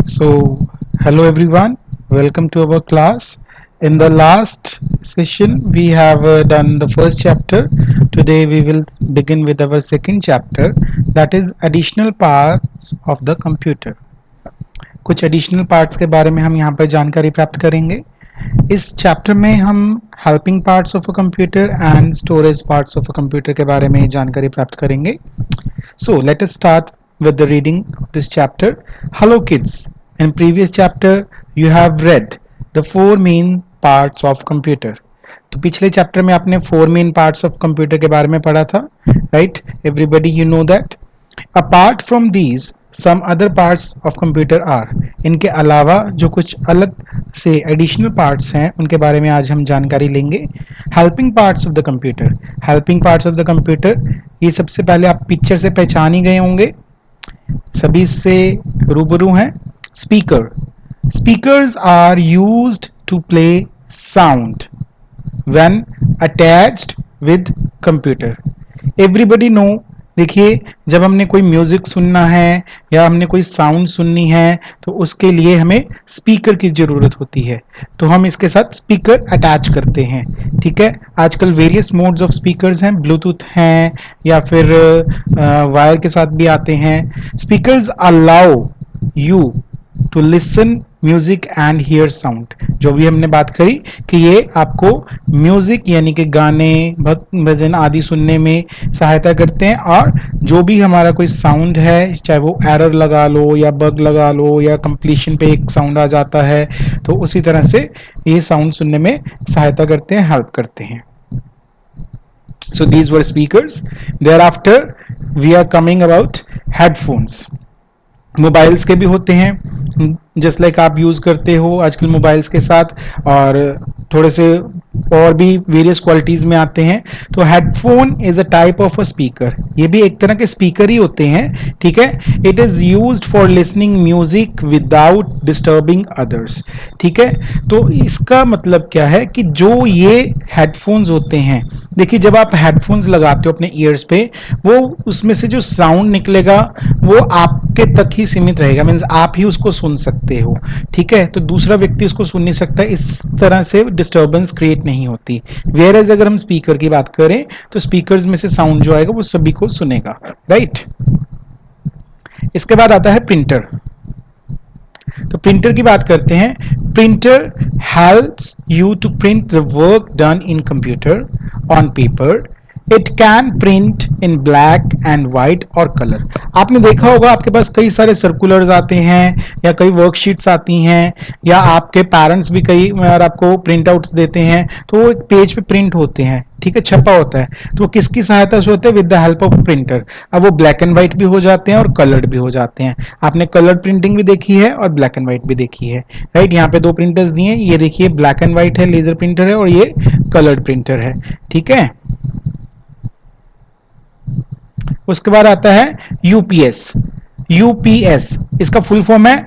So, hello everyone, welcome to our class. In the last session, we have done the first chapter. Today, we will begin with our second chapter, that is additional parts of the computer. कुछ additional parts के बारे में हम यहाँ पर जानकारी प्राप्त करेंगे. इस चैप्टर में हम helping parts of a computer and storage parts of a computer के बारे में जानकारी प्राप्त करेंगे. So let us start with the reading of this chapter. Hello kids. In previous chapter you have read the four main parts of computer. तो पिछले chapter में आपने four main parts of computer के बारे में पढ़ा था, right? Everybody you know that. Apart from these some other parts of computer are. इनके अलावा जो कुछ अलग से एडिशनल पार्ट्स हैं उनके बारे में आज हम जानकारी लेंगे. Helping parts of the computer. Helping parts of the computer, ये सबसे पहले आप पिक्चर से पहचान ही गए होंगे, सभी इससे रूबरू हैं. Speaker. Speakers are used to play sound when attached with computer. Everybody know. देखिए, जब हमने कोई म्यूजिक सुनना है या हमने कोई साउंड सुननी है तो उसके लिए हमें स्पीकर की जरूरत होती है, तो हम इसके साथ स्पीकर अटैच करते हैं. ठीक है, आजकल वेरियस मोड्स ऑफ स्पीकर्स हैं, ब्लूटूथ हैं या फिर वायर के साथ भी आते हैं. Speakers allow you to listen music and hear sound. जो भी हमने बात करी कि ये आपको म्यूजिक यानी कि गाने, भक्त भजन आदि सुनने में सहायता करते हैं, और जो भी हमारा कोई साउंड है, चाहे वो एरर लगा लो या बग लगा लो या कंप्लीशन पे एक साउंड आ जाता है, तो उसी तरह से ये साउंड सुनने में सहायता करते हैं, हेल्प करते हैं. So these were speakers. Thereafter we are coming about headphones. Mobiles के भी होते हैं, जस्ट लाइक आप यूज करते हो आजकल मोबाइल्स के साथ, और थोड़े से और भी वेरियस क्वालिटीज में आते हैं. तो headphone is a type of a speaker. ये भी एक तरह के स्पीकर ही होते हैं. ठीक है, it is used for listening music without disturbing others. ठीक है, तो इसका मतलब क्या है कि जो ये हेडफोन्स होते हैं, देखिए जब आप हेडफोन्स लगाते हो अपने ईयर्स पे, वो उसमें से जो साउंड निकलेगा वो आपके तक ही सीमित रहेगा, मीन्स आप ही उसको सुन सकते हो. ठीक है, तो दूसरा व्यक्ति उसको सुन नहीं सकता. इस तरह से डिस्टर्बेंस क्रिएट नहीं होती. वेयर एज अगर हम स्पीकर की बात करें तो स्पीकर्स में से साउंड जो आएगा वो सभी को सुनेगा, राइट? इसके बाद आता है प्रिंटर. तो प्रिंटर की बात करते हैं. Printer helps you to print the work done in computer on paper. It can print in black and white और कलर. आपने देखा होगा आपके पास कई सारे सर्कुलर्स आते हैं या कई वर्कशीट्स आती हैं, या आपके पेरेंट्स भी कई बार आपको प्रिंट आउट्स देते हैं, तो वो एक पेज पे प्रिंट होते हैं. ठीक है, छपा होता है, तो वो किसकी सहायता से होते हैं? With the help of printer. अब वो ब्लैक एंड व्हाइट भी हो जाते हैं और कलर्ड भी हो जाते हैं. आपने कलर्ड प्रिंटिंग भी देखी है और ब्लैक एंड व्हाइट भी देखी है, राइट? यहाँ पे दो प्रिंटर्स दिए हैं, ये देखिए ब्लैक एंड व्हाइट है, लेजर प्रिंटर है, और ये कलर्ड प्रिंटर है. ठीक है, उसके बाद आता है यूपीएस. यूपीएस इसका फुल फॉर्म है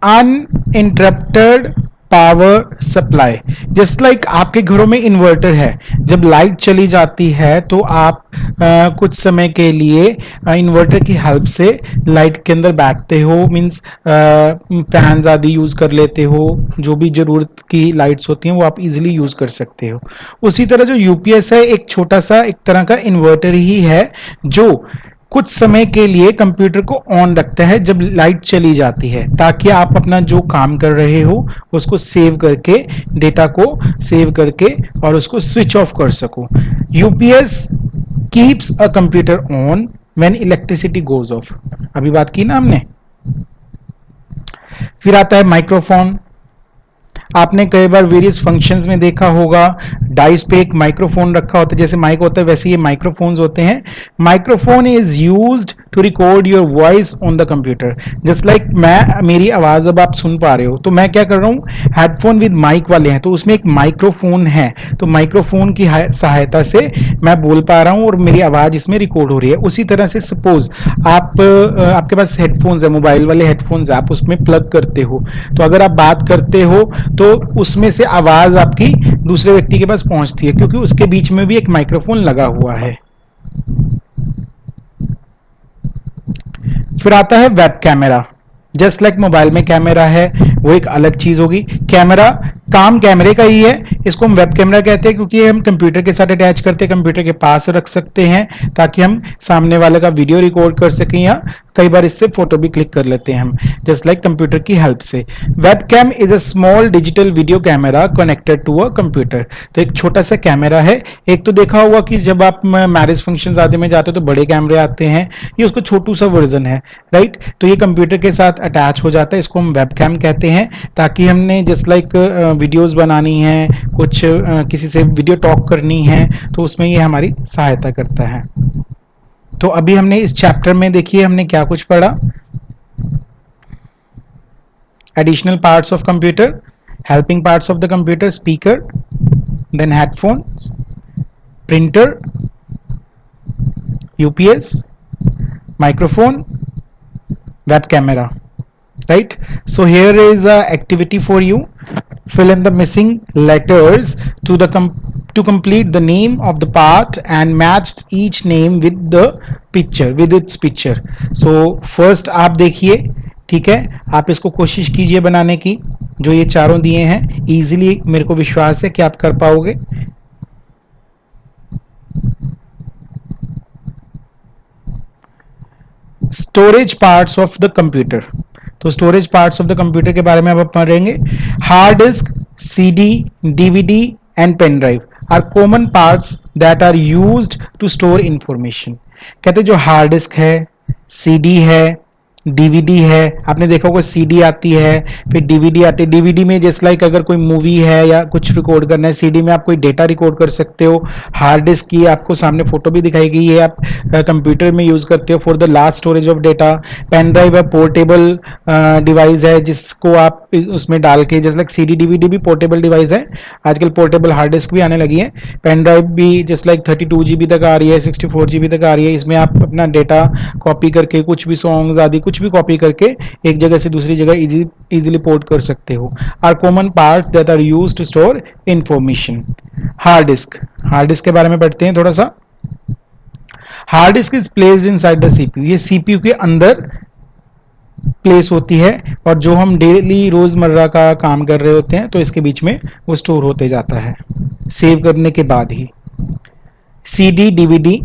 uninterrupted power supply. Just like आपके घरों में इन्वर्टर है, जब लाइट चली जाती है तो आप कुछ समय के लिए इन्वर्टर की हेल्प से लाइट के अंदर बैठते हो, मींस फैंस आदि यूज कर लेते हो. जो भी जरूरत की लाइट्स होती हैं वो आप इजीली यूज कर सकते हो. उसी तरह जो यूपीएस है एक छोटा सा एक तरह का इन्वर्टर ही है, जो कुछ समय के लिए कंप्यूटर को ऑन रखता है जब लाइट चली जाती है, ताकि आप अपना जो काम कर रहे हो उसको सेव करके, डेटा को सेव करके और उसको स्विच ऑफ कर सको. UPS keeps a computer on when electricity goes off. अभी बात की ना हमने. फिर आता है माइक्रोफोन. आपने कई बार वेरियस फंक्शंस में देखा होगा, डाइस पे एक माइक्रोफोन रखा होता है, जैसे माइक होता है वैसे ये माइक्रोफोन्स होते हैं. Microphone is used to record your voice on the computer. Just like मेरी आवाज अब आप सुन पा रहे हो, तो मैं क्या कर रहा हूँ, हेडफोन विद माइक वाले हैं, तो उसमें एक माइक्रोफोन है, तो माइक्रोफोन की सहायता से मैं बोल पा रहा हूँ और मेरी आवाज इसमें रिकॉर्ड हो रही है. उसी तरह से सपोज आपके पास हेडफोन्स है, मोबाइल वाले हेडफोन्स, आप उसमें प्लग करते हो, तो अगर आप बात करते हो तो उसमें से आवाज आपकी दूसरे व्यक्ति के पास पहुंचती है, क्योंकि उसके बीच में भी एक माइक्रोफोन लगा हुआ है. फिर आता है web camera. Just like mobile में कैमरा है वो एक अलग चीज होगी। कैमरा काम कैमरे का ही है, इसको हम वेब कैमरा कहते हैं क्योंकि हम कंप्यूटर के साथ अटैच करते हैं, कंप्यूटर के पास रख सकते हैं ताकि हम सामने वाले का वीडियो रिकॉर्ड कर सकें, या कई बार इससे फोटो भी क्लिक कर लेते हैं हम, जस्ट लाइक कंप्यूटर की हेल्प से। Web cam is a small digital video camera connected to a computer. तो एक छोटा सा कैमरा है। एक तो देखा होगा कि जब आप मैरिज फंक्शन आदि में जाते हो तो बड़े कैमरे आते हैं, ये उसका छोटू सा वर्जन है, राइट। तो ये कंप्यूटर के साथ अटैच हो जाता है, इसको हम वेब कैम कहते हैं। ताकि हमने जस्ट लाइक वीडियोस बनानी है, कुछ किसी से वीडियो टॉक करनी है, तो उसमें ये हमारी सहायता करता है। तो अभी हमने इस चैप्टर में देखिए हमने क्या कुछ पढ़ा। Additional parts of computer, helping parts of the computer, speaker, then headphones, printer, UPS, microphone, web camera, right? So here is a activity for you. Fill in the missing letters to the to complete the name of the part and match each name with the picture, with its picture. So first आप देखिए, ठीक है, आप इसको कोशिश कीजिए बनाने की। जो ये चारों दिए हैं इजीली, मेरे को विश्वास है कि आप कर पाओगे। Storage parts of the computer. तो storage parts of the computer के बारे में अब पढ़ेंगे। Hard disk, CD, DVD and pen drive are common parts that are used to store information. कहते जो हार्ड डिस्क है, सीडी है, डीवीडी है, आपने देखा होगा सीडी आती है, फिर डीवीडी आती है। डीवीडी में जस्ट लाइक अगर कोई मूवी है या कुछ रिकॉर्ड करना है, सीडी में आप कोई डेटा रिकॉर्ड कर सकते हो। हार्ड डिस्क की आपको सामने फोटो भी दिखाई गई है, आप कंप्यूटर में यूज करते हो for the last storage of data. Pen drive है, पोर्टेबल डिवाइस है जिसको आप उसमें डाल के, जस्ट लाइक सीडी डीवीडी भी पोर्टेबल डिवाइस है, आजकल पोर्टेबल हार्ड डिस्क भी आने लगी है। पेन ड्राइव भी जस्ट लाइक 32 GB तक आ रही है, 64 GB तक आ रही है। इसमें आप अपना डेटा कॉपी करके, कुछ भी सॉन्ग्स आदि कुछ भी कॉपी करके एक जगह से दूसरी जगह इजीली पोर्ट कर सकते हो। Are common parts that are used to store information. Hard disk, hard disk के बारे में पढ़ते हैं थोड़ा सा। Hard disk is placed inside the CPU. ये सीपीयू के अंदर प्लेस होती है और जो हम डेली रोजमर्रा का काम कर रहे होते हैं तो इसके बीच में वो स्टोर होते जाता है सेव करने के बाद ही। सीडी डीवीडी,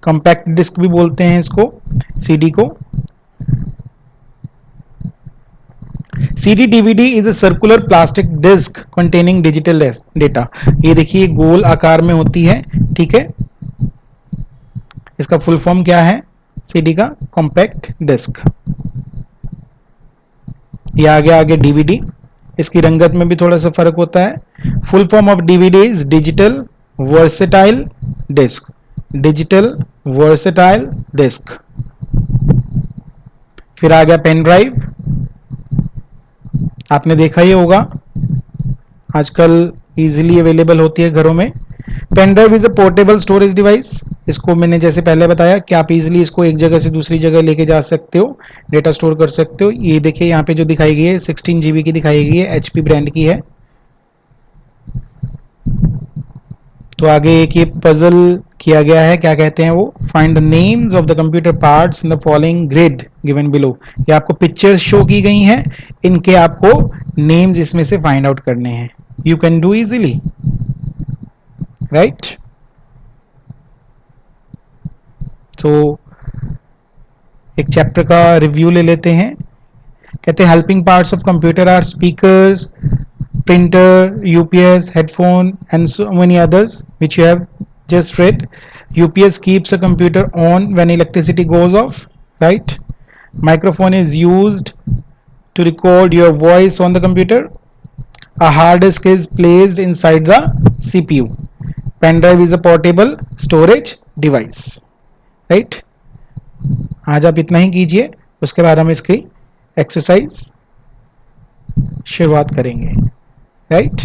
कॉम्पैक्ट डिस्क भी बोलते हैं इसको, सीडी को। CD DVD is a circular plastic disc containing digital data। ये देखिए गोल आकार में होती है, ठीक है। इसका फुल फॉर्म क्या है CD का? Compact disc. ये आगे DVD, इसकी रंगत में भी थोड़ा सा फर्क होता है। Full form of DVD is digital versatile disc. Digital versatile disc. फिर आ गया पेन ड्राइव, आपने देखा ही होगा आजकल इजीली अवेलेबल होती है घरों में। Pen drive is a portable storage device. इसको मैंने जैसे पहले बताया कि आप इजीली इसको एक जगह से दूसरी जगह लेके जा सकते हो, डेटा स्टोर कर सकते हो। ये देखिए यहाँ पे जो दिखाई गई है 16 GB की दिखाई गई है, HP ब्रांड की है। तो आगे एक ये पजल किया गया है, क्या कहते हैं वो, find the names of the computer parts in the following grid given below. ये आपको पिक्चर्स शो की गई हैं, इनके आपको नेम्स इसमें से फाइंड आउट करने हैं। You can do easily, right. तो एक चैप्टर का रिव्यू ले लेते हैं। कहते हैं helping parts of computer are speakers, printer, UPS, headphone and so many others which you have just read. UPS keeps a computer on when electricity goes off, right? Microphone is used to record your voice on the computer. A hard disk is placed inside the CPU. Pen drive is a portable storage device, right? आज आप इतना ही कीजिए, उसके बाद हम इसकी exercise शुरुआत करेंगे, right?